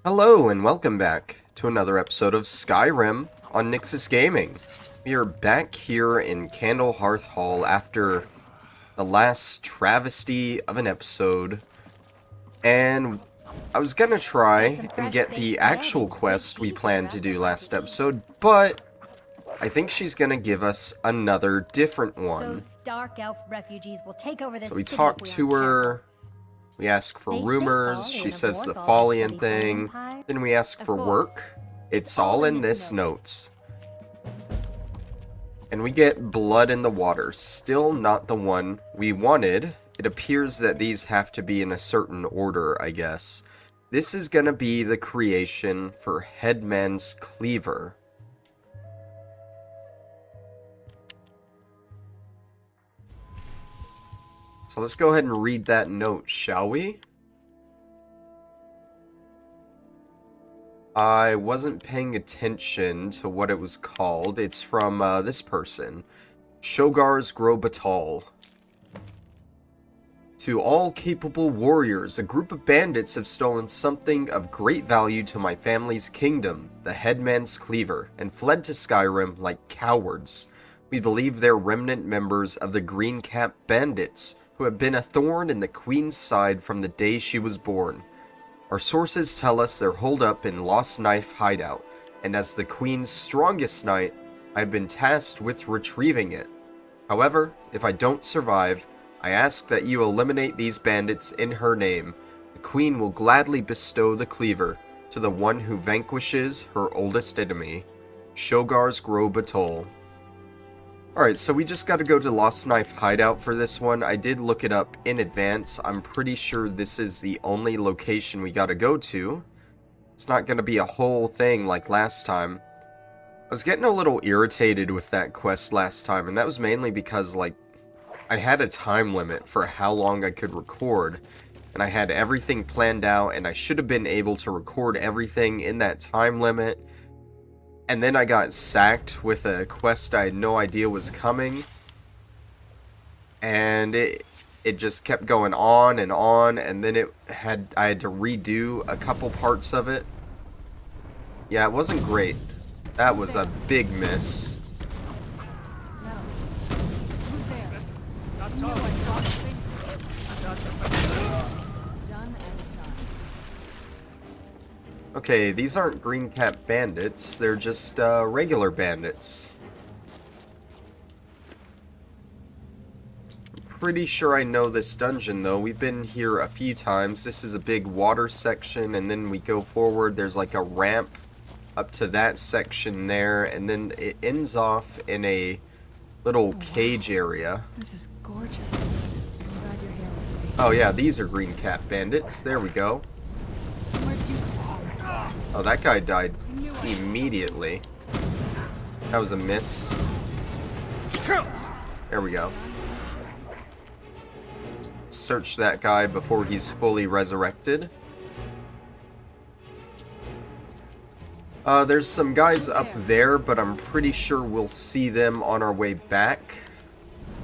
Hello and welcome back to another episode of Skyrim on Nyxus Gaming. We are back here in Candle Hearth Hall after the last travesty of an episode, and I was gonna try and get the actual quest we planned to do last episode, but I think she's gonna give us another different one. Those dark elf refugees will take over this So we city talk if we to aren't her. careful. We ask for They say rumors, Folly she and says the Vorthol Follian study thing, Empire. then we ask Of for course. work. It's all in this notes. And we get blood in the water, still not the one we wanted. It appears that these have to be in a certain order, I guess. This is gonna be the creation for Headman's Cleaver. So let's go ahead and read that note, shall we? I wasn't paying attention to what it was called. It's from this person. Shogar's Grobatal. To all capable warriors, a group of bandits have stolen something of great value to my family's kingdom, the Headman's Cleaver, and fled to Skyrim like cowards. We believe they're remnant members of the Green Cap Bandits, who have been a thorn in the Queen's side from the day she was born. Our sources tell us they're holed up in Lost Knife Hideout, and as the Queen's strongest knight, I've been tasked with retrieving it. However, if I don't survive, I ask that you eliminate these bandits in her name. The Queen will gladly bestow the cleaver to the one who vanquishes her oldest enemy, Shogar's Grobatol. Alright, so we just gotta go to Lost Knife Hideout for this one. I did look it up in advance. I'm pretty sure this is the only location we gotta go to. It's not gonna be a whole thing like last time. I was getting a little irritated with that quest last time, and that was mainly because, like, I had a time limit for how long I could record, and I had everything planned out, and I should have been able to record everything in that time limit. And then I got sacked with a quest I had no idea was coming. And it just kept going on, and then I had to redo a couple parts of it. Yeah, it wasn't great. That was a big miss. Okay, these aren't Green Cap Bandits, they're just regular bandits. I'm pretty sure I know this dungeon though, we've been here a few times. This is a big water section, and then we go forward, there's like a ramp up to that section there, and then it ends off in a little cage area. This is gorgeous. I'm glad you're here with me. Oh yeah, these are Green Cap Bandits, there we go. Where'd you Oh, that guy died immediately. That was a miss. There we go. Search that guy before he's fully resurrected. There's some guys up there, but I'm pretty sure we'll see them on our way back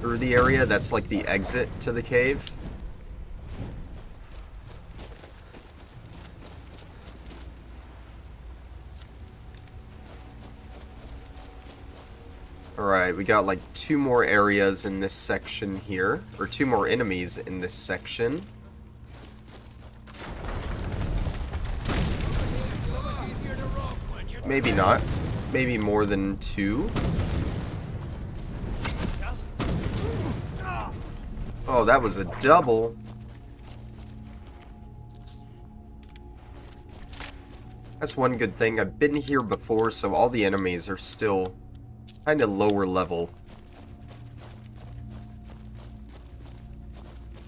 through the area. That's like the exit to the cave. Alright, we got like 2 more areas in this section here, or 2 more enemies in this section. Maybe not. Maybe more than 2. Oh, that was a double. That's one good thing. I've been here before, so all the enemies are still kind of lower level.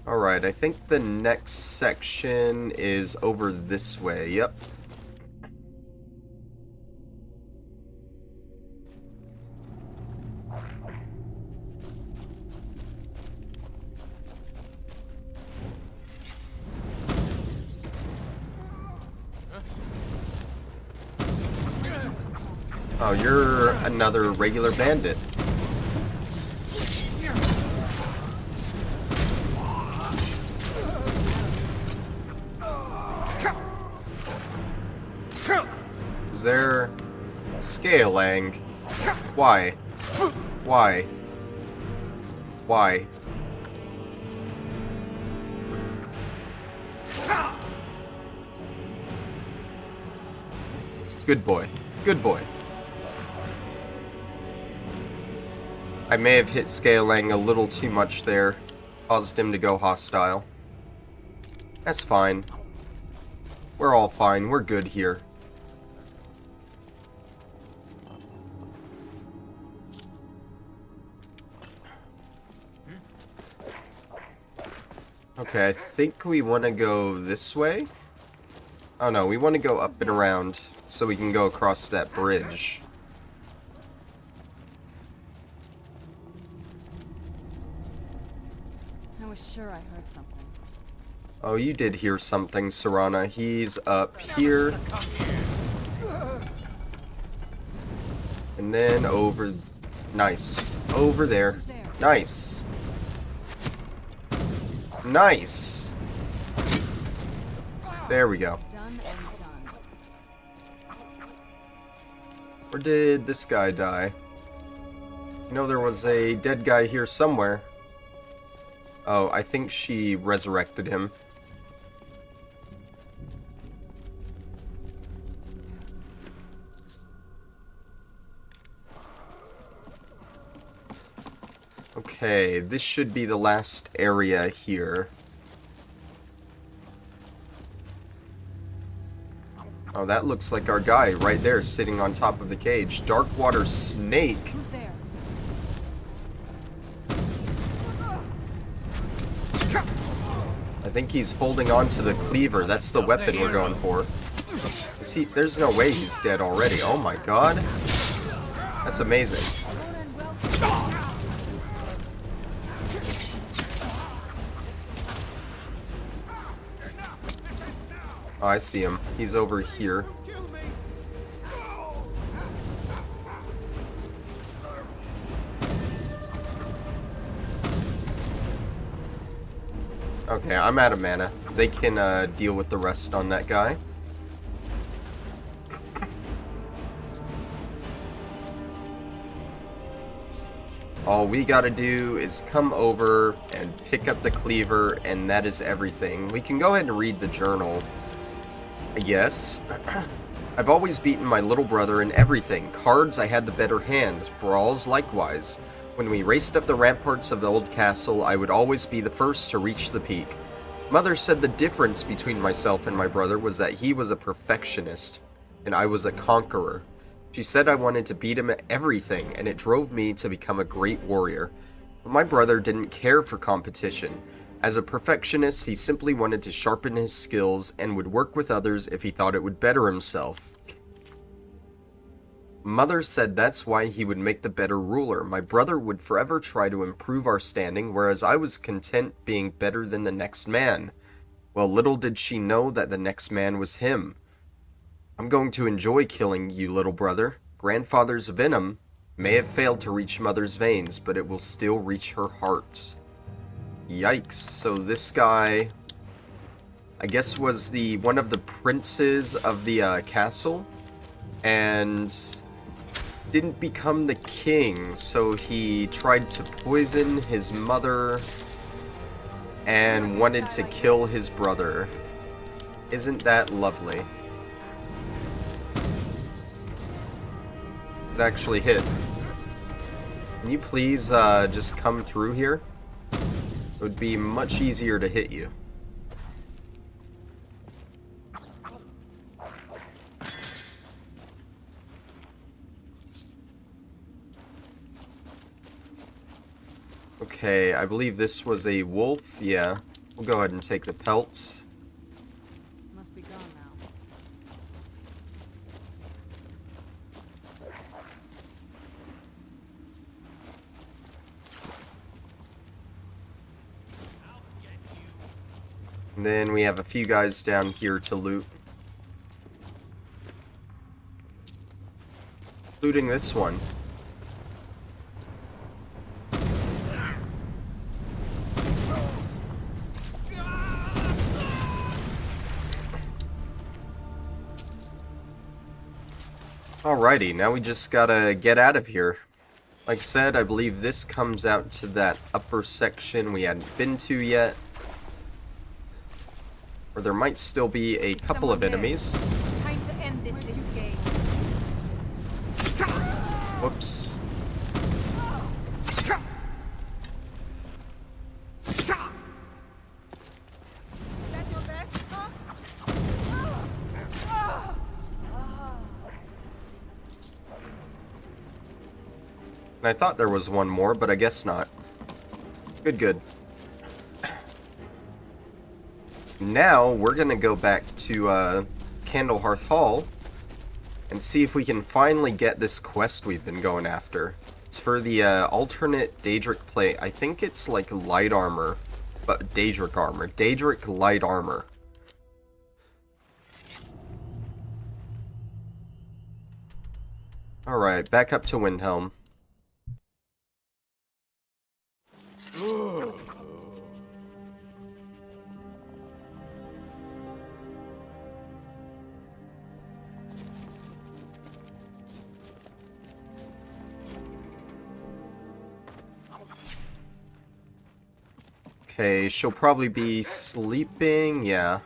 Alright, I think the next section is over this way. Yep. Oh, you're another regular bandit. Is there... Scaling? Why? Why? Why? Good boy. Good boy. I may have hit Scaling a little too much there. Caused him to go hostile. That's fine. We're all fine. We're good here. Okay, I think we want to go this way. Oh no, we want to go up and around so we can go across that bridge. I was sure I heard something. Oh, you did hear something, Serana. He's up here. And then over... Nice. Over there. Nice. Nice. There we go. Done and done. Where did this guy die? You know there was a dead guy here somewhere. Oh, I think she resurrected him. Okay, this should be the last area here. Oh, that looks like our guy right there sitting on top of the cage. Darkwater Snake. Who's there? I think he's holding on to the Cleaver. That's the weapon we're going for. Is he? There's no way he's dead already. Oh my god. That's amazing. Oh, I see him. He's over here. Okay, I'm out of mana. They can deal with the rest on that guy. All we gotta do is come over and pick up the Cleaver, and that is everything. We can go ahead and read the journal, I guess. I've always beaten my little brother in everything. Cards, I had the better hand. Brawls, likewise. When we raced up the ramparts of the old castle, I would always be the first to reach the peak. Mother said the difference between myself and my brother was that he was a perfectionist, and I was a conqueror. She said I wanted to beat him at everything, and it drove me to become a great warrior. But my brother didn't care for competition. As a perfectionist, he simply wanted to sharpen his skills and would work with others if he thought it would better himself. Mother said that's why he would make the better ruler. My brother would forever try to improve our standing, whereas I was content being better than the next man. Well, little did she know that the next man was him. I'm going to enjoy killing you, little brother. Grandfather's venom may have failed to reach Mother's veins, but it will still reach her heart. Yikes. So this guy, I guess, was one of the princes of the castle, and didn't become the king, so he tried to poison his mother and wanted to kill his brother. Isn't that lovely? It actually hit. Can you please just come through here? It would be much easier to hit you. Okay, I believe this was a wolf. Yeah, we'll go ahead and take the pelts. Must be gone now. And then we have a few guys down here to loot. Looting this one. Alrighty, now we just gotta get out of here. Like I said, I believe this comes out to that upper section we hadn't been to yet. Or there might still be a couple of enemies. Time to end this little game. Whoops. That's your best, huh? And I thought there was one more, but I guess not. Good, good. Now, we're gonna go back to, Candlehearth Hall and see if we can finally get this quest we've been going after. It's for the, alternate Daedric Plate. I think it's, like, light armor, but Daedric armor. Daedric light armor. Alright, back up to Windhelm. Okay, she'll probably be sleeping, yeah.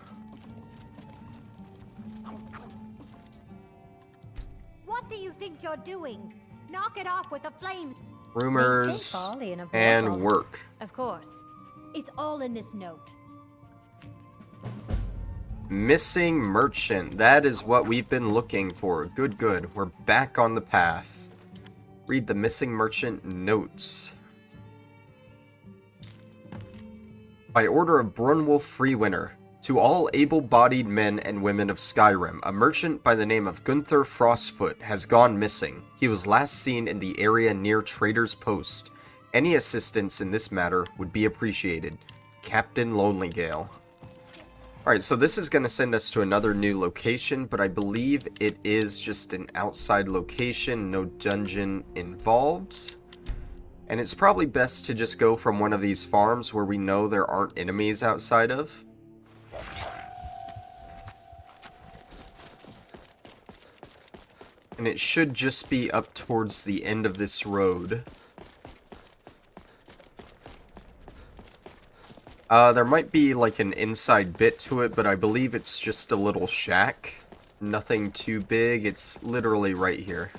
What do you think you're doing? Knock it off with the flames. Rumors They say folly in a and brothel. work. Of course. It's all in this note. Missing merchant. That is what we've been looking for. Good, good. We're back on the path. Read the missing merchant notes. By order of Brunwolf Freewinter, to all able-bodied men and women of Skyrim, a merchant by the name of Gunther Frostfoot has gone missing. He was last seen in the area near Trader's Post. Any assistance in this matter would be appreciated. Captain Lonelygale. Alright, so this is going to send us to another new location, but I believe it is just an outside location, no dungeon involved. And it's probably best to just go from one of these farms where we know there aren't enemies outside of. And it should just be up towards the end of this road. There might be like an inside bit to it, but I believe it's just a little shack. Nothing too big, it's literally right here.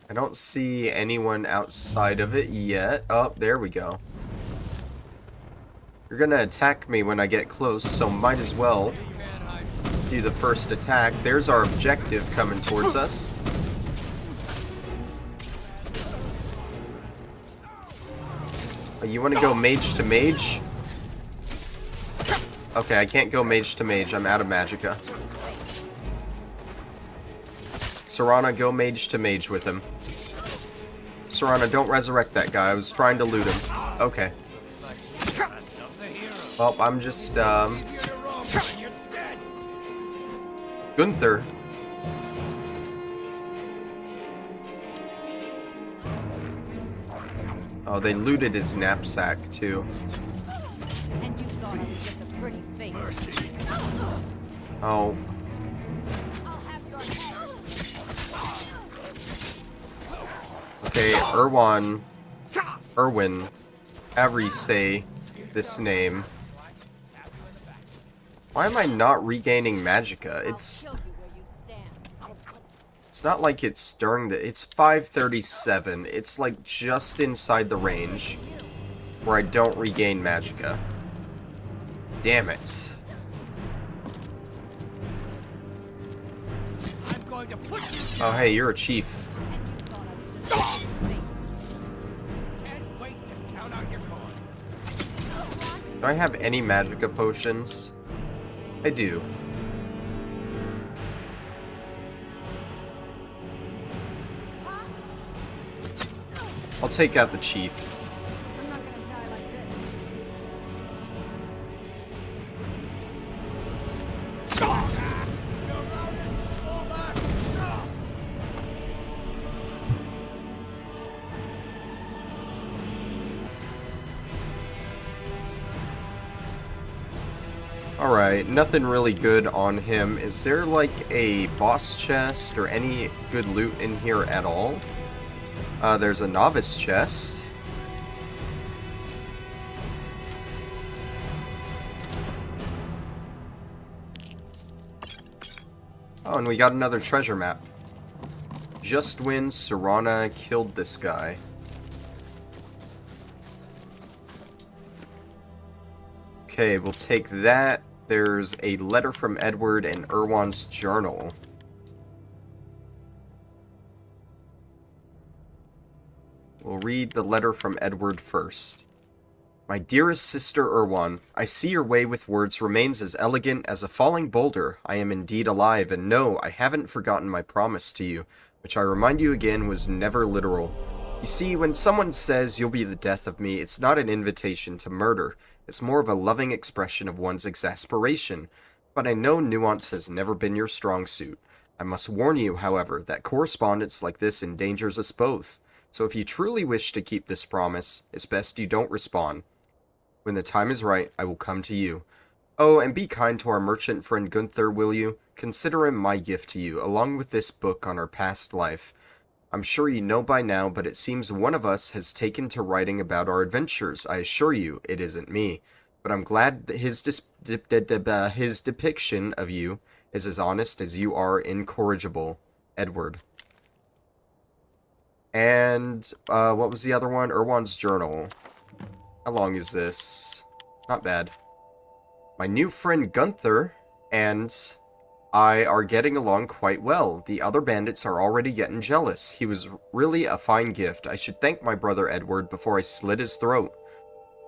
I don't see anyone outside of it yet. Oh, there we go. You're gonna attack me when I get close, so might as well do the first attack. There's our objective coming towards us. You want to go mage to mage? Okay, I can't go mage to mage. I'm out of magicka. Serana, go mage to mage with him. Serana, don't resurrect that guy. I was trying to loot him. Okay. Well, I'm just, Gunther. Oh, they looted his knapsack, too. And you thought I was just a pretty face. Oh. I'll have your head. Okay, Erwin, however you say this name. Why am I not regaining magicka? It's not like it's during the... It's 5:37. It's like just inside the range where I don't regain magicka. Damn it. Oh, hey, you're a chief. Do I have any magicka potions? I do. I'll take out the chief. I'm not gonna die like this. Alright, nothing really good on him. Is there like a boss chest or any good loot in here at all? There's a novice chest. Oh, and we got another treasure map. Just when Serana killed this guy. Okay, we'll take that. There's a letter from Edward in Erwan's journal. We'll read the letter from Edward first. My dearest sister Erwan, I see your way with words remains as elegant as a falling boulder. I am indeed alive, and no, I haven't forgotten my promise to you, which I remind you again was never literal. You see, when someone says you'll be the death of me, it's not an invitation to murder. It's more of a loving expression of one's exasperation. But I know nuance has never been your strong suit. I must warn you, however, that correspondence like this endangers us both. So if you truly wish to keep this promise, it's best you don't respond. When the time is right, I will come to you. Oh, and be kind to our merchant friend Gunther, will you? Consider him my gift to you, along with this book on our past life. I'm sure you know by now, but it seems one of us has taken to writing about our adventures. I assure you, it isn't me. But I'm glad that his depiction of you is as honest as you are incorrigible. Edward. And, what was the other one? Erwan's journal. How long is this? Not bad. My new friend Gunther and I are getting along quite well. The other bandits are already getting jealous. He was really a fine gift. I should thank my brother Edward before I slit his throat.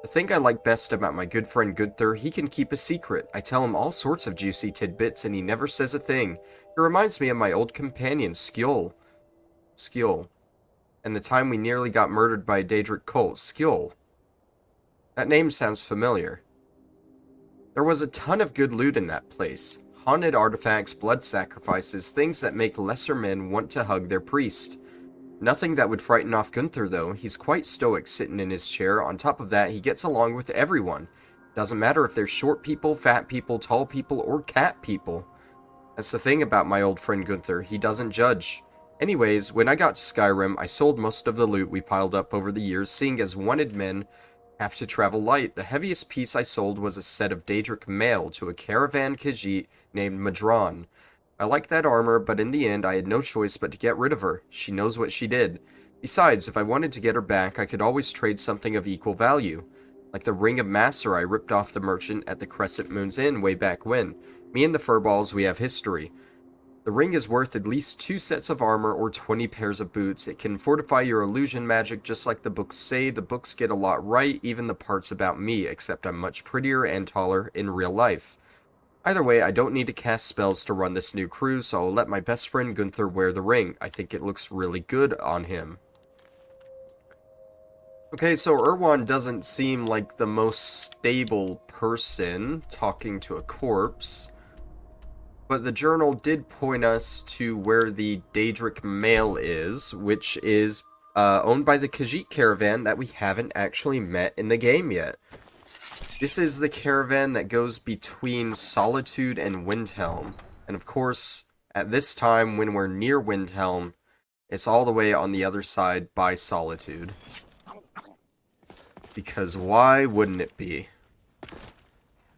The thing I like best about my good friend Gunther, he can keep a secret. I tell him all sorts of juicy tidbits and he never says a thing. He reminds me of my old companion, Skjol. And the time we nearly got murdered by a Daedric cult. Skjol. That name sounds familiar. There was a ton of good loot in that place. Haunted artifacts, blood sacrifices, things that make lesser men want to hug their priest. Nothing that would frighten off Gunther, though. He's quite stoic sitting in his chair. On top of that, he gets along with everyone. Doesn't matter if they're short people, fat people, tall people, or cat people. That's the thing about my old friend Gunther. He doesn't judge. Anyways, when I got to Skyrim, I sold most of the loot we piled up over the years, seeing as wanted men have to travel light. The heaviest piece I sold was a set of Daedric Mail to a caravan Khajiit named Madron. I liked that armor, but in the end I had no choice but to get rid of her. She knows what she did. Besides, if I wanted to get her back, I could always trade something of equal value. Like the Ring of Master I ripped off the merchant at the Crescent Moon's Inn way back when. Me and the Furballs, we have history. The ring is worth at least 2 sets of armor or 20 pairs of boots. It can fortify your illusion magic just like the books say. The books get a lot right, even the parts about me, except I'm much prettier and taller in real life. Either way, I don't need to cast spells to run this new crew, so I'll let my best friend Gunther wear the ring. I think it looks really good on him. Okay, so Erwan doesn't seem like the most stable person talking to a corpse. But the journal did point us to where the Daedric Mail is, which is owned by the Khajiit caravan that we haven't actually met in the game yet. This is the caravan that goes between Solitude and Windhelm. And of course, at this time, when we're near Windhelm, it's all the way on the other side by Solitude. Because why wouldn't it be?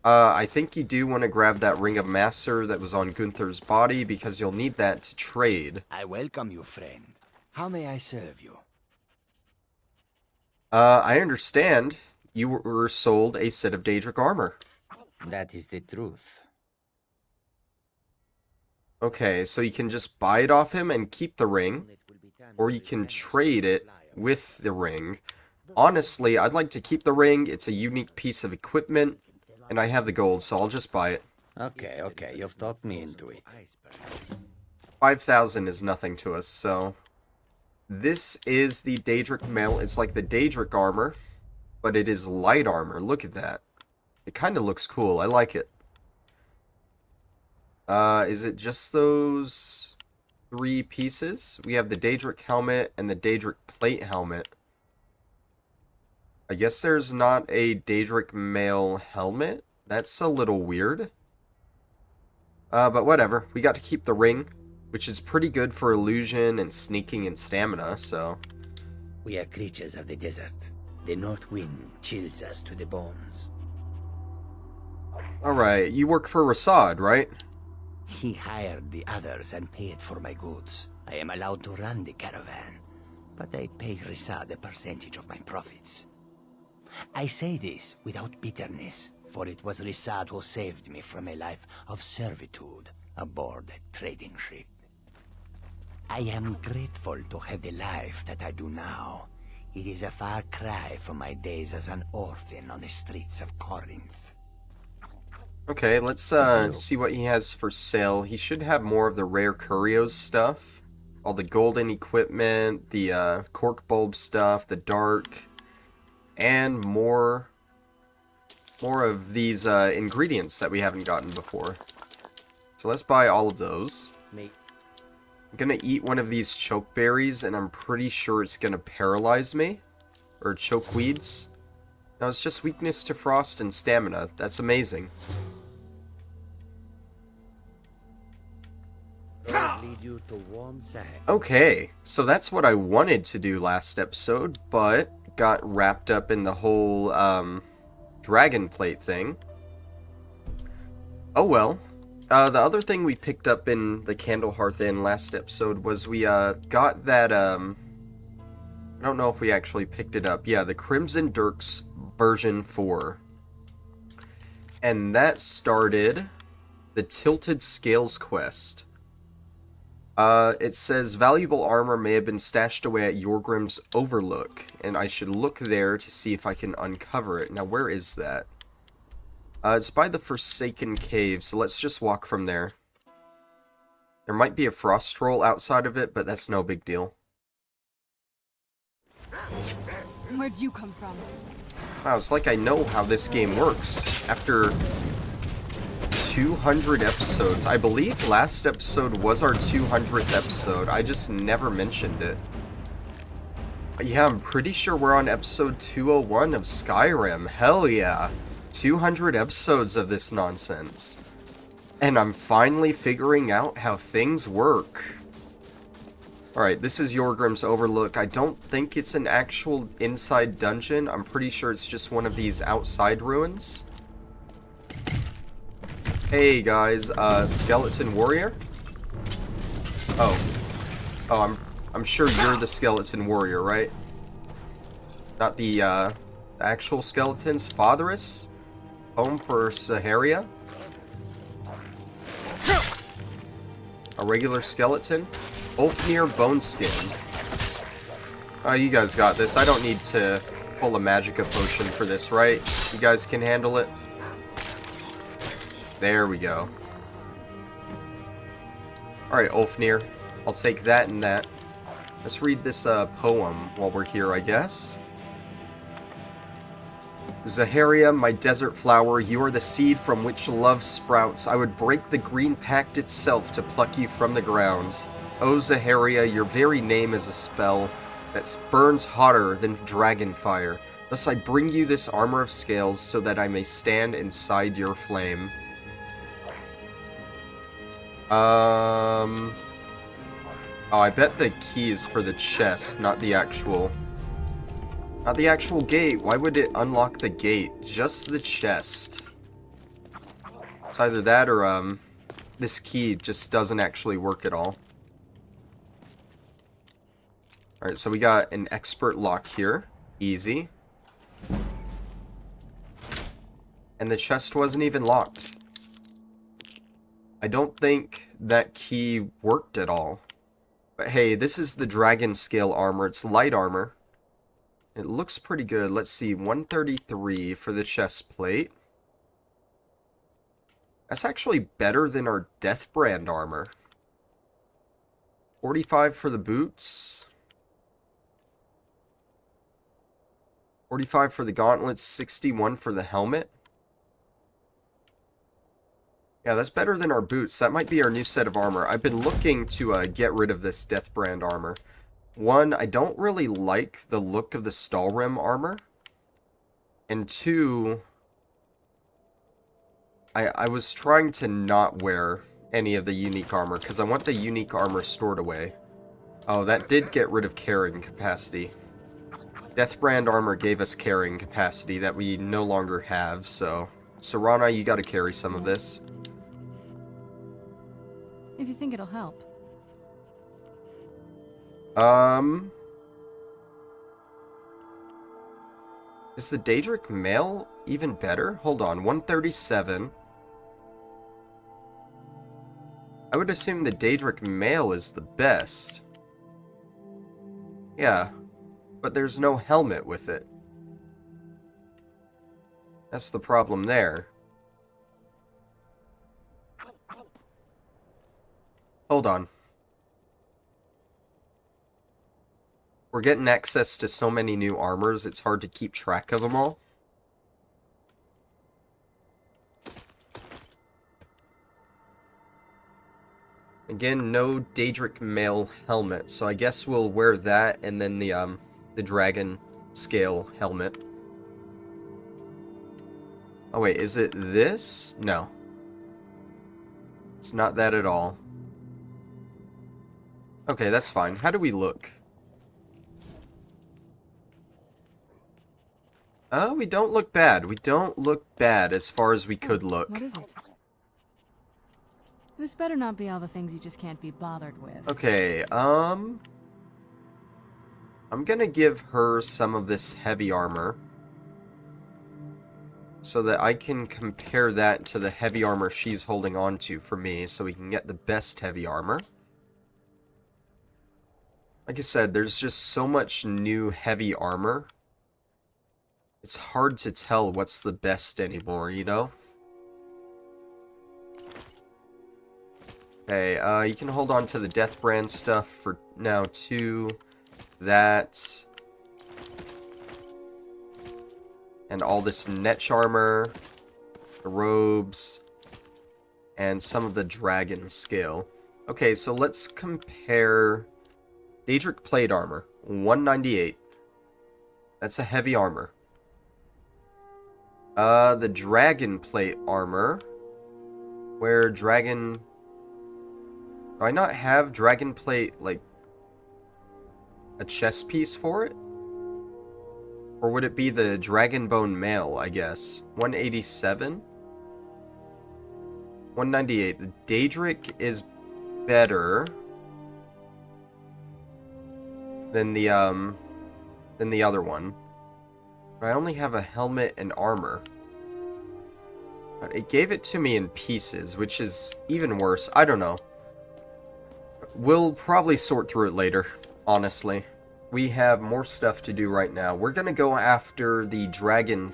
I think you do want to grab that Ring of Master that was on Gunther's body, because you'll need that to trade. I welcome you, friend. How may I serve you? I understand. You were sold a set of Daedric armor. That is the truth. Okay, so you can just buy it off him and keep the ring, or you can trade it with the ring. Honestly, I'd like to keep the ring. It's a unique piece of equipment. And I have the gold, so I'll just buy it. Okay, you've talked me into it. 5,000 is nothing to us, so... This is the Daedric Mail. It's like the Daedric armor, but it is light armor. Look at that. It kind of looks cool. I like it. Is it just those 3 pieces? We have the Daedric helmet and the Daedric Plate helmet. I guess there's not a Daedric Mail helmet? That's a little weird. But whatever. We got to keep the ring, which is pretty good for illusion and sneaking and stamina, so... We are creatures of the desert. The north wind chills us to the bones. Alright, you work for Rasad, right? He hired the others and paid for my goods. I am allowed to run the caravan, but I pay Risad a percentage of my profits. I say this without bitterness, for it was Risad who saved me from a life of servitude aboard a trading ship. I am grateful to have the life that I do now. It is a far cry from my days as an orphan on the streets of Corinth. Okay, let's see what he has for sale. He should have more of the rare Curios stuff. All the golden equipment, the cork bulb stuff, the dark, and more of these ingredients that we haven't gotten before. So let's buy all of those. I'm gonna eat one of these choke berries, and I'm pretty sure it's gonna paralyze me. Or choke weeds. No, it's just weakness to frost and stamina. That's amazing. Okay, so that's what I wanted to do last episode, but got wrapped up in the whole Dragon Plate thing. Oh well. The other thing we picked up in the Candlehearth Inn last episode was we got that, I don't know if we actually picked it up. Yeah, the Crimson Dirks version 4. And that started the Tilted Scales quest. It says, valuable armor may have been stashed away at Yorgrim's Overlook, and I should look there to see if I can uncover it. Now, where is that? It's by the Forsaken Cave, so let's just walk from there. There might be a frost troll outside of it, but that's no big deal. Where'd you come from? Wow, it's like I know how this game works. After 200 episodes. I believe last episode was our 200th episode. I just never mentioned it. Yeah, I'm pretty sure we're on episode 201 of Skyrim. Hell yeah. 200 episodes of this nonsense. And I'm finally figuring out how things work. Alright, this is Yorgrim's Overlook. I don't think it's an actual inside dungeon. I'm pretty sure it's just one of these outside ruins. Hey guys, skeleton warrior? Oh, I'm sure you're the skeleton warrior, right? Not the actual skeletons. Fatheress? Home for Saharia? A regular skeleton? Ulfnir Boneskin. Oh, you guys got this. I don't need to pull a Magicka potion for this, right? You guys can handle it? There we go. Alright, Ulfnir. I'll take that and that. Let's read this poem while we're here, I guess. Zaharia, my desert flower, you are the seed from which love sprouts. I would break the green pact itself to pluck you from the ground. O Zaharia, your very name is a spell that burns hotter than dragon fire. Thus I bring you this armor of scales so that I may stand inside your flame. Oh, I bet the key is for the chest, not the actual gate. Why would it unlock the gate? Just the chest. It's either that or, this key just doesn't actually work at all. Alright, so we got an expert lock here. Easy. And the chest wasn't even locked. I don't think that key worked at all. But hey, this is the Dragonscale armor. It's light armor. It looks pretty good. Let's see, 133 for the chest plate. That's actually better than our Deathbrand armor. 45 for the boots. 45 for the gauntlets, 61 for the helmet. Yeah, that's better than our boots. That might be our new set of armor. I've been looking to get rid of this Deathbrand armor. One, I don't really like the look of the Stalrim armor. And two, I was trying to not wear any of the unique armor, because I want the unique armor stored away. Oh, that did get rid of carrying capacity. Deathbrand armor gave us carrying capacity that we no longer have, so... Serana, you gotta carry some of this. If you think it'll help. Is the Daedric Mail even better? Hold on, 137. I would assume the Daedric Mail is the best. Yeah, but there's no helmet with it. That's the problem there. Hold on. We're getting access to so many new armors, it's hard to keep track of them all. Again, no Daedric Mail helmet, so I guess we'll wear that and then the Dragonscale helmet. Oh wait, is it this? No. It's not that at all. Okay, that's fine. How do we look? We don't look bad. We don't look bad as far as we could look. What is it? This better not be all the things you just can't be bothered with. Okay, I'm gonna give her some of this heavy armor, so that I can compare that to the heavy armor she's holding on to for me, so we can get the best heavy armor. Like I said, there's just so much new heavy armor. It's hard to tell what's the best anymore, you know? Okay, you can hold on to the Deathbrand stuff for now, too. That. And all this Netch armor, the robes, and some of the Dragonscale. Okay, so let's compare Daedric Plate armor, 198. That's a heavy armor. The Dragon Plate armor, where Dragon... Do I not have Dragon Plate, like, a chest piece for it? Or would it be the Dragonbone Mail, I guess? 187? 198. The Daedric is better than the other one. But I only have a helmet and armor. But it gave it to me in pieces, which is even worse. I don't know. We'll probably sort through it later, honestly. We have more stuff to do right now. We're gonna go after the dragon...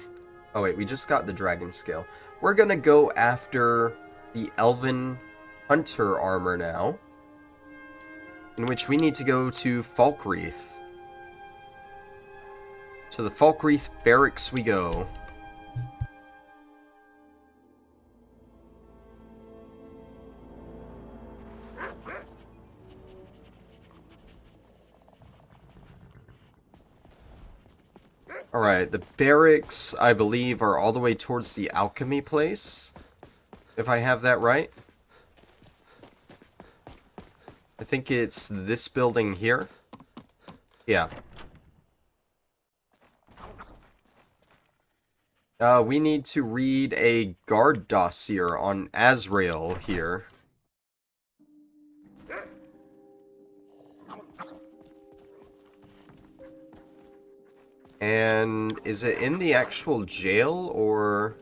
Oh wait, we just got the Dragonscale. We're gonna go after the Elven Hunter armor now, in which we need to go to Falkreath. To the Falkreath barracks we go. Alright, the barracks, I believe, are all the way towards the alchemy place, if I have that right. I think it's this building here. Yeah. We need to read a guard dossier on Azrael here. And is it in the actual jail, or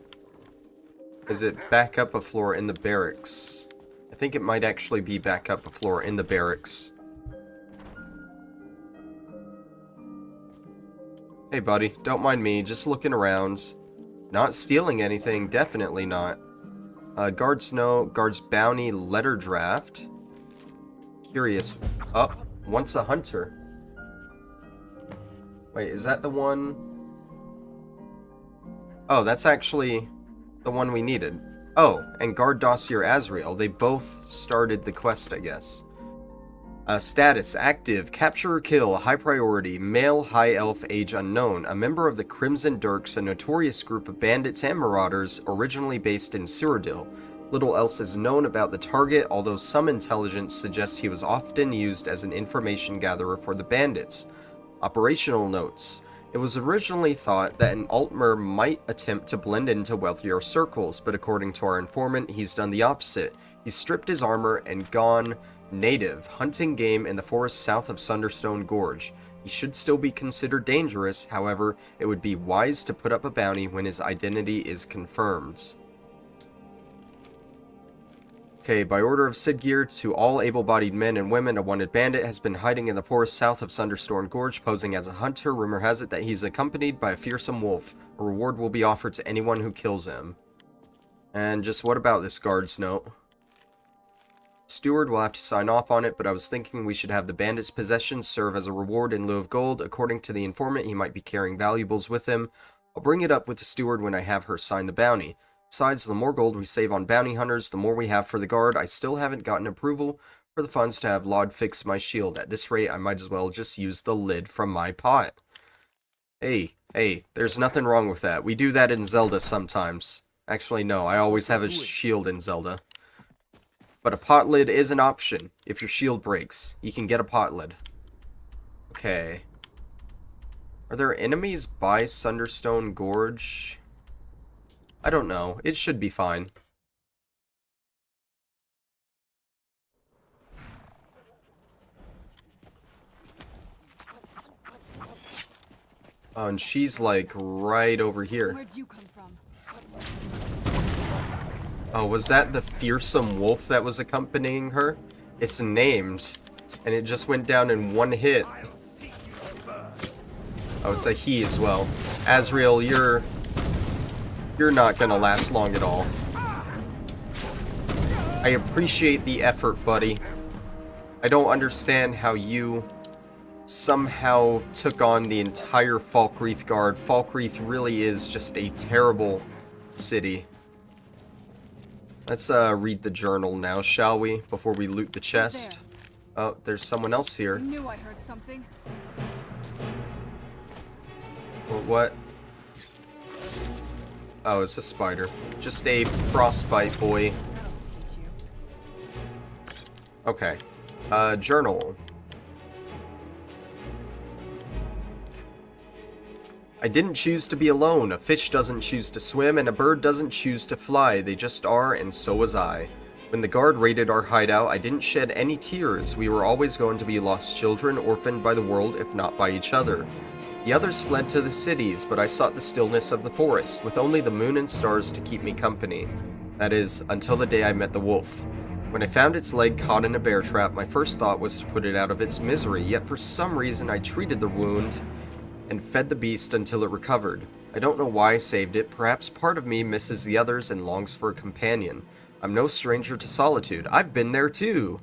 is it back up a floor in the barracks? I think it might actually be back up a floor in the barracks. Hey buddy, don't mind me, just looking around. Not stealing anything, definitely not. Guard's note, guard's bounty, letter draft. Curious. Oh, once a hunter. Wait, is that the one? Oh, that's actually the one we needed. Oh, and Guard Dossier Azrael. They both started the quest, I guess. Status, active, capture or kill, high priority, male, high elf, age unknown, a member of the Crimson Dirks, a notorious group of bandits and marauders originally based in Cyrodiil. Little else is known about the target, although some intelligence suggests he was often used as an information gatherer for the bandits. Operational notes. It was originally thought that an Altmer might attempt to blend into wealthier circles, but according to our informant, he's done the opposite. He's stripped his armor and gone native, hunting game in the forest south of Sunderstone Gorge. He should still be considered dangerous, however, it would be wise to put up a bounty when his identity is confirmed. Okay, by order of Sidgear, to all able-bodied men and women, a wanted bandit has been hiding in the forest south of Sunderstone Gorge, posing as a hunter. Rumor has it that he's accompanied by a fearsome wolf. A reward will be offered to anyone who kills him. And just what about this guard's note? Steward will have to sign off on it, but I was thinking we should have the bandit's possessions serve as a reward in lieu of gold. According to the informant, he might be carrying valuables with him. I'll bring it up with the steward when I have her sign the bounty. Besides, the more gold we save on bounty hunters, the more we have for the guard. I still haven't gotten approval for the funds to have Laud fix my shield. At this rate, I might as well just use the lid from my pot. Hey, there's nothing wrong with that. We do that in Zelda sometimes. Actually, no, I always have a shield in Zelda. But a pot lid is an option. If your shield breaks, you can get a pot lid. Okay. Are there enemies by Sunderstone Gorge? I don't know. It should be fine. Oh, and she's like right over here. Where'd you come from? Oh, was that the fearsome wolf that was accompanying her? It's named, and it just went down in one hit. Oh, it's a he as well. Azrael, you're not gonna last long at all. I appreciate the effort, buddy. I don't understand how you somehow took on the entire Falkreath Guard. Falkreath really is just a terrible city. Let's read the journal now, shall we? Before we loot the chest. Oh, there's someone else here. I knew I heard something. What? Oh, it's a spider. Just a frostbite boy. That'll teach you. Okay. Journal. I didn't choose to be alone. A fish doesn't choose to swim, and a bird doesn't choose to fly. They just are, and so was I. When the guard raided our hideout, I didn't shed any tears. We were always going to be lost children, orphaned by the world, if not by each other. The others fled to the cities, but I sought the stillness of the forest, with only the moon and stars to keep me company. That is, until the day I met the wolf. When I found its leg caught in a bear trap, my first thought was to put it out of its misery, yet for some reason I treated the wound and fed the beast until it recovered. I don't know why I saved it. Perhaps part of me misses the others and longs for a companion. I'm no stranger to solitude. I've been there too.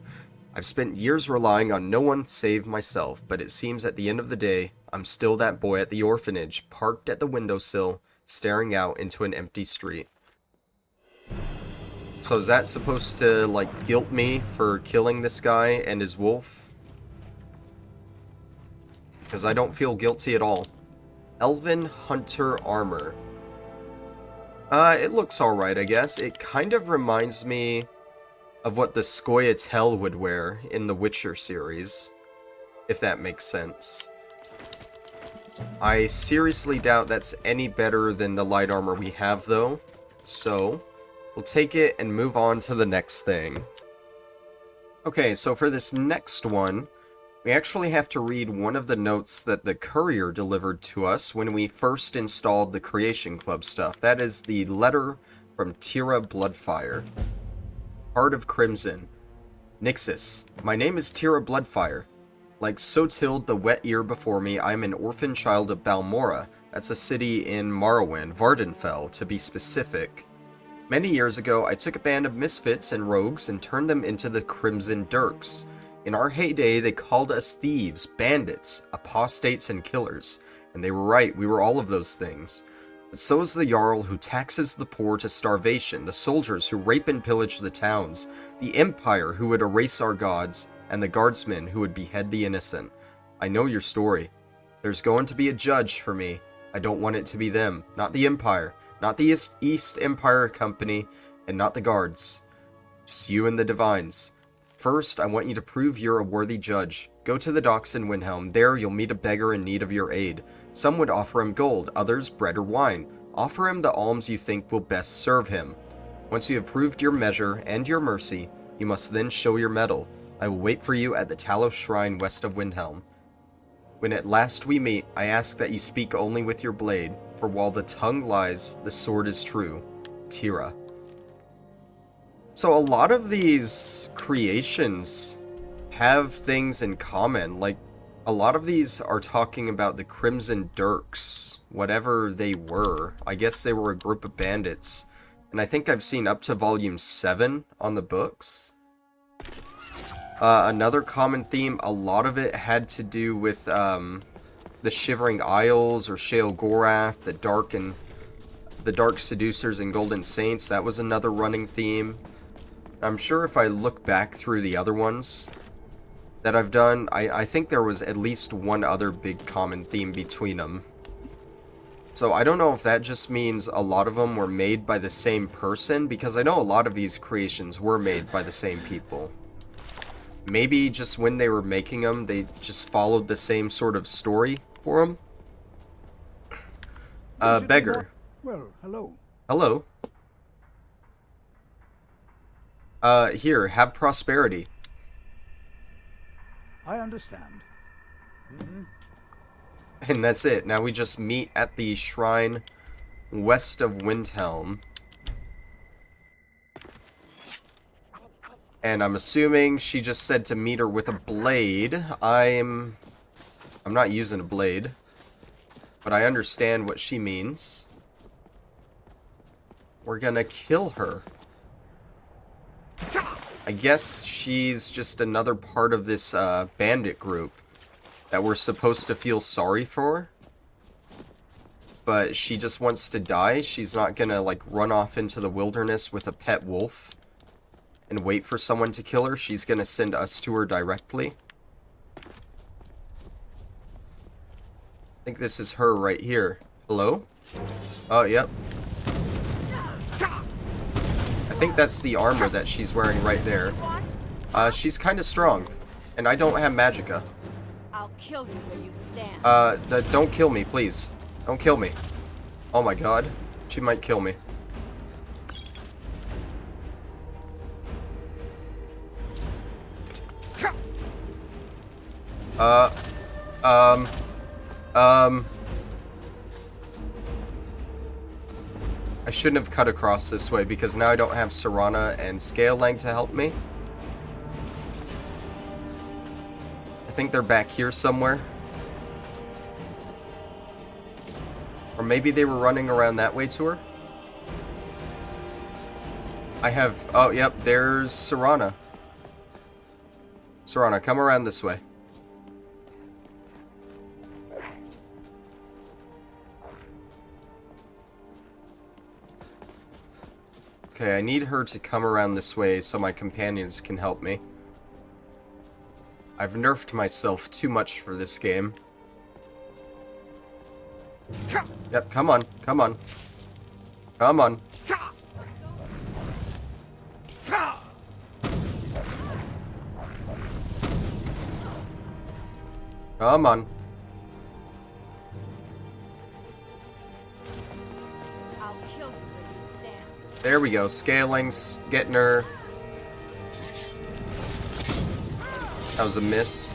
I've spent years relying on no one save myself, but it seems at the end of the day, I'm still that boy at the orphanage, parked at the windowsill, staring out into an empty street. So is that supposed to, like, guilt me for killing this guy and his wolf? Because I don't feel guilty at all. Elven Hunter armor. It looks alright, I guess. It kind of reminds me of what the Scoia'tael would wear in the Witcher series, if that makes sense. I seriously doubt that's any better than the light armor we have, though. So, we'll take it and move on to the next thing. Okay, so for this next one, we actually have to read one of the notes that the courier delivered to us when we first installed the Creation Club stuff. That is the letter from Tira Bloodfire. Heart of Crimson. Nyxus. My name is Tira Bloodfire. Like Sotild, the wet ear before me, I am an orphan child of Balmora. That's a city in Morrowind, Vardenfell, to be specific. Many years ago, I took a band of misfits and rogues and turned them into the Crimson Dirks. In our heyday, they called us thieves, bandits, apostates, and killers. And they were right, we were all of those things. But so is the Jarl who taxes the poor to starvation, the soldiers who rape and pillage the towns, the Empire who would erase our gods, and the guardsmen who would behead the innocent. I know your story. There's going to be a judge for me. I don't want it to be them, not the Empire, not the East Empire Company, and not the guards. Just you and the Divines. First, I want you to prove you're a worthy judge. Go to the docks in Windhelm. There, you'll meet a beggar in need of your aid. Some would offer him gold, others bread or wine. Offer him the alms you think will best serve him. Once you have proved your measure and your mercy, you must then show your mettle. I will wait for you at the Talos Shrine west of Windhelm. When at last we meet, I ask that you speak only with your blade, for while the tongue lies, the sword is true. Tira. So a lot of these creations have things in common. Like, a lot of these are talking about the Crimson Dirks, whatever they were. I guess they were a group of bandits. And I think I've seen up to volume 7 on the books. Another common theme, a lot of it had to do with the Shivering Isles or Shale Gorath, the Dark Seducers and Golden Saints. That was another running theme. I'm sure if I look back through the other ones that I've done, I think there was at least one other big common theme between them. So I don't know if that just means a lot of them were made by the same person, because I know a lot of these creations were made by the same people. Maybe just when they were making them, they just followed the same sort of story for them. Beggar. Well, hello. Hello. Here, have prosperity. I understand. And that's it. Now we just meet at the shrine west of Windhelm. And I'm assuming she just said to meet her with a blade. I'm not using a blade, but I understand what she means. We're gonna kill her. I guess she's just another part of this bandit group that we're supposed to feel sorry for. But she just wants to die. She's not gonna, like, run off into the wilderness with a pet wolf and wait for someone to kill her. She's gonna send us to her directly. I think this is her right here. Hello? Oh, yep. I think that's the armor that she's wearing right there. She's kind of strong, and I don't have magicka. I'll kill you where you stand. Don't kill me, please. Don't kill me. Oh my god. She might kill me. I shouldn't have cut across this way because now I don't have Serana and Scalelang to help me. I think they're back here somewhere. Or maybe they were running around that way to her. I have... Oh, yep, there's Serana. Serana, come around this way. Okay, I need her to come around this way so my companions can help me. I've nerfed myself too much for this game. Yep, come on, come on. Come on. Come on. I'll kill you where you stand. There we go. Scaling's getting her. That was a miss.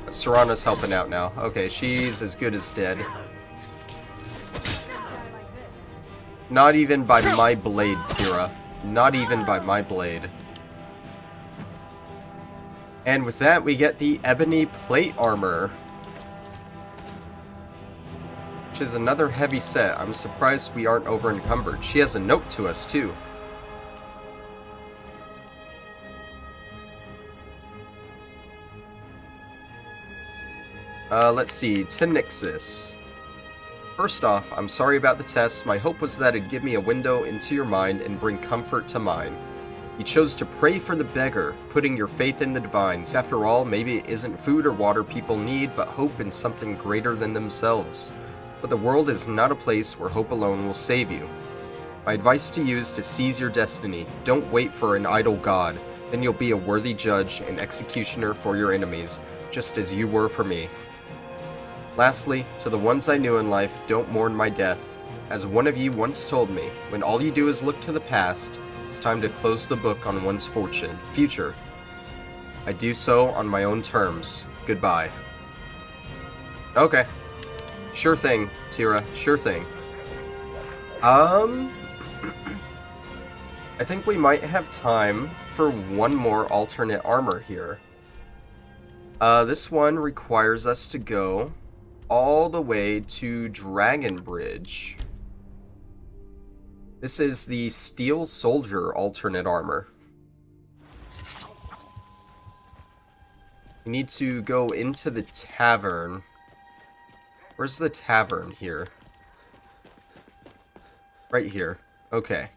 But Serana's helping out now. Okay, she's as good as dead. Not even by my blade, Tira. Not even by my blade. And with that, we get the Ebony Plate armor. Which is another heavy set. I'm surprised we aren't over encumbered. She has a note to us, too. Let's see. To Nyxus. First off, I'm sorry about the test. My hope was that it'd give me a window into your mind and bring comfort to mine. You chose to pray for the beggar, putting your faith in the divines. After all, maybe it isn't food or water people need, but hope in something greater than themselves. But the world is not a place where hope alone will save you. My advice to you is to seize your destiny. Don't wait for an idle god. Then you'll be a worthy judge and executioner for your enemies, just as you were for me. Lastly, to the ones I knew in life, don't mourn my death. As one of you once told me, when all you do is look to the past, it's time to close the book on one's future. I do so on my own terms. Goodbye. Okay. Sure thing, Tira. Sure thing. I think we might have time for one more alternate armor here. This one requires us to go all the way to Dragon Bridge. This is the Steel Soldier alternate armor. We need to go into the tavern. Where's the tavern here? Right here. Okay.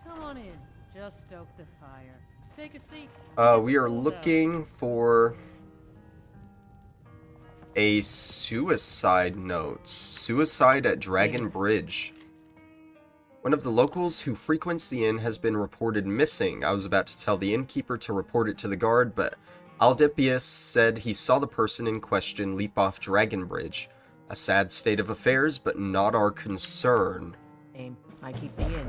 Come on in. Just stoke the fire. Take a seat. We are looking for a suicide note. Suicide at Dragon Bridge. One of the locals who frequents the inn has been reported missing. I was about to tell the innkeeper to report it to the guard, but Aldepius said he saw the person in question leap off Dragon Bridge. A sad state of affairs, but not our concern. I keep the inn.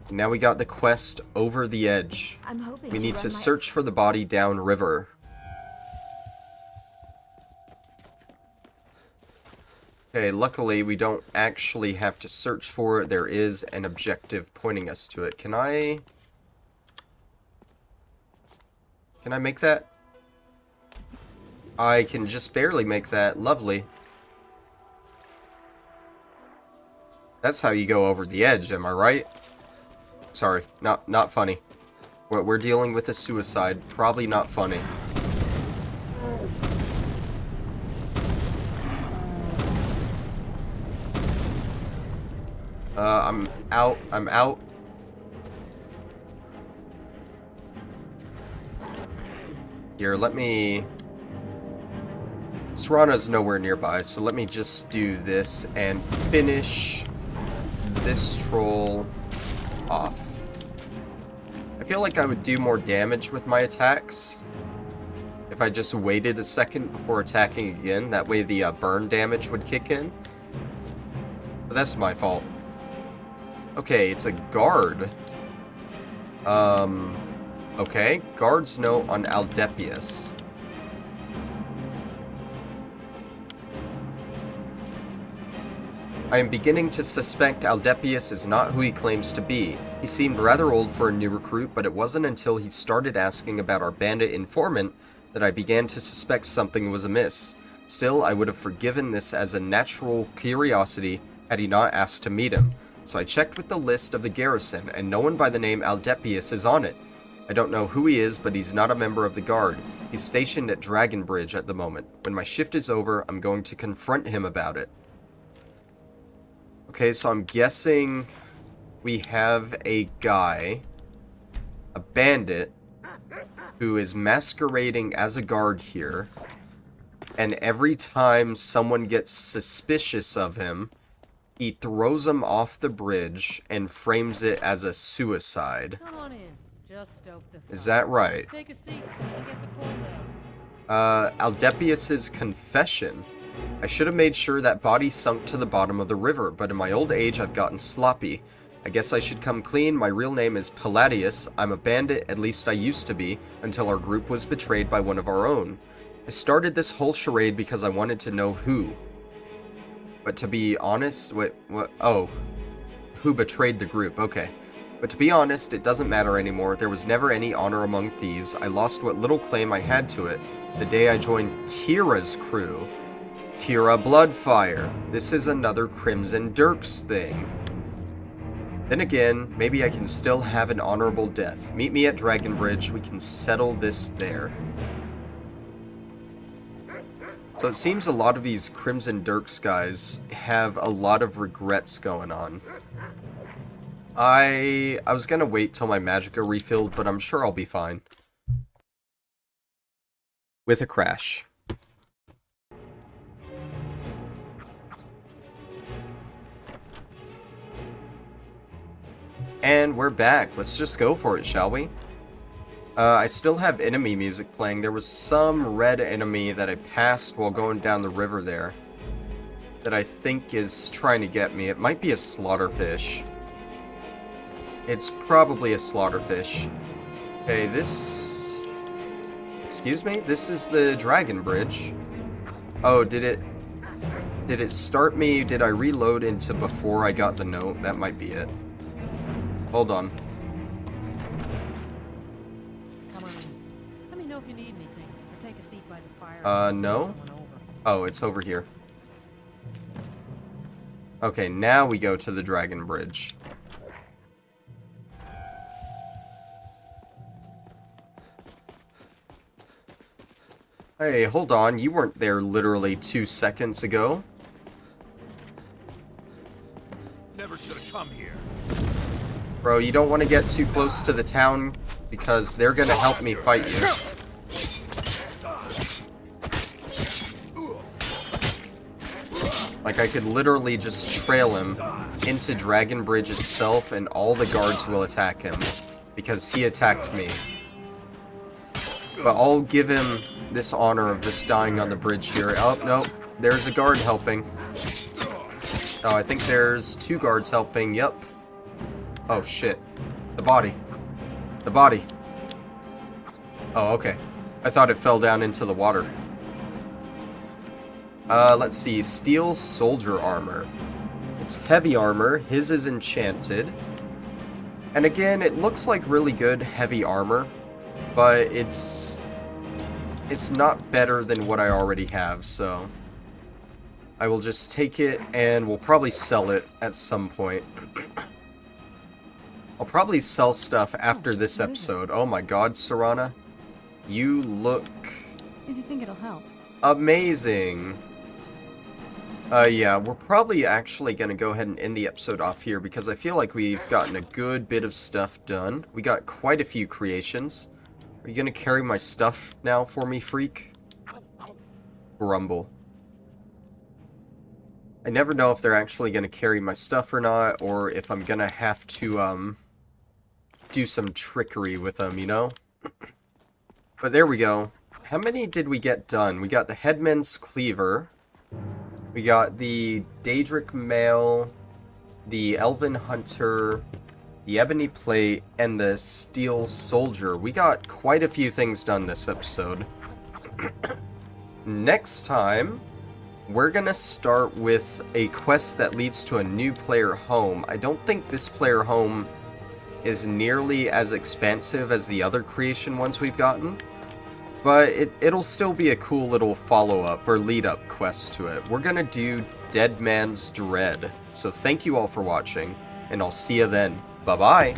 Now we got the quest Over the Edge. I'm hoping We need to search for the body downriver. Okay, luckily we don't actually have to search for it. There is an objective pointing us to it. Can I make that? I can just barely make that. Lovely. That's how you go over the edge, am I right? Sorry, not funny. We're dealing with a suicide. Probably not funny. I'm out. Here, let me... Serrano's nowhere nearby, so let me just do this and finish this troll off. I feel like I would do more damage with my attacks if I just waited a second before attacking again. That way the burn damage would kick in. But that's my fault. Okay, it's a guard. Okay. Guard's note on Aldepius. I am beginning to suspect Aldepius is not who he claims to be. He seemed rather old for a new recruit, but it wasn't until he started asking about our bandit informant that I began to suspect something was amiss. Still, I would have forgiven this as a natural curiosity had he not asked to meet him. So I checked with the list of the garrison, and no one by the name Aldepius is on it. I don't know who he is, but he's not a member of the guard. He's stationed at Dragon Bridge at the moment. When my shift is over, I'm going to confront him about it. Okay, so I'm guessing we have a guy, a bandit, who is masquerading as a guard here. And every time someone gets suspicious of him, he throws them off the bridge and frames it as a suicide. Come on in. Just stoke the fire. Is that right? Take a seat and get the cold ale. Aldepius's confession. I should have made sure that body sunk to the bottom of the river, but in my old age I've gotten sloppy. I guess I should come clean. My real name is Palladius. I'm a bandit, at least I used to be, until our group was betrayed by one of our own. I started this whole charade because I wanted to know who. But to be honest, what? Oh, who betrayed the group, okay. But to be honest, it doesn't matter anymore. There was never any honor among thieves. I lost what little claim I had to it the day I joined Tira's crew. Tira Bloodfire. This is another Crimson Dirks thing. Then again, maybe I can still have an honorable death. Meet me at Dragon Bridge. We can settle this there. So it seems a lot of these Crimson Dirks guys have a lot of regrets going on. I was gonna wait till my magicka refilled, but I'm sure I'll be fine. With a crash. And we're back. Let's just go for it, shall we? I still have enemy music playing. There was some red enemy that I passed while going down the river there that I think is trying to get me. It might be a slaughterfish. It's probably a slaughterfish. Okay, this... Excuse me? This is the dragon bridge. Oh, did it start me? Did I reload into before I got the note? That might be it. Hold on. Come on in. Let me know if you need anything, or take a seat by the fire. No? Oh, it's over here. Okay, now we go to the dragon bridge. Hey, hold on. You weren't there literally 2 seconds ago. Never should have come here. Bro, you don't want to get too close to the town because they're gonna help me fight you. Like, I could literally just trail him into Dragon Bridge itself and all the guards will attack him because he attacked me. But I'll give him this honor of just dying on the bridge here. Oh, no, there's a guard helping. Oh, I think there's 2 guards helping, yep. Oh, shit. The body. The body. Oh, okay. I thought it fell down into the water. Let's see. Steel soldier armor. It's heavy armor. His is enchanted. And again, it looks like really good heavy armor. But it's not better than what I already have, so... I will just take it, and we'll probably sell it at some point. I'll probably sell stuff after this episode. Oh my god, Serana. You look... If you think it'll help. Amazing. Yeah, we're probably actually going to go ahead and end the episode off here because I feel like we've gotten a good bit of stuff done. We got quite a few creations. Are you going to carry my stuff now for me, freak? Grumble. I never know if they're actually going to carry my stuff or not, or if I'm going to have to, do some trickery with them, you know? But there we go. How many did we get done? We got the Headman's Cleaver. We got the Daedric Mail, the Elven Hunter, the Ebony Plate, and the Steel Soldier. We got quite a few things done this episode. Next time, we're gonna start with a quest that leads to a new player home. I don't think this player home is nearly as expansive as the other creation ones we've gotten, but it'll still be a cool little follow-up or lead-up quest to it. We're gonna do Dead Man's Dread. So thank you all for watching, and I'll see you then. Bye-bye!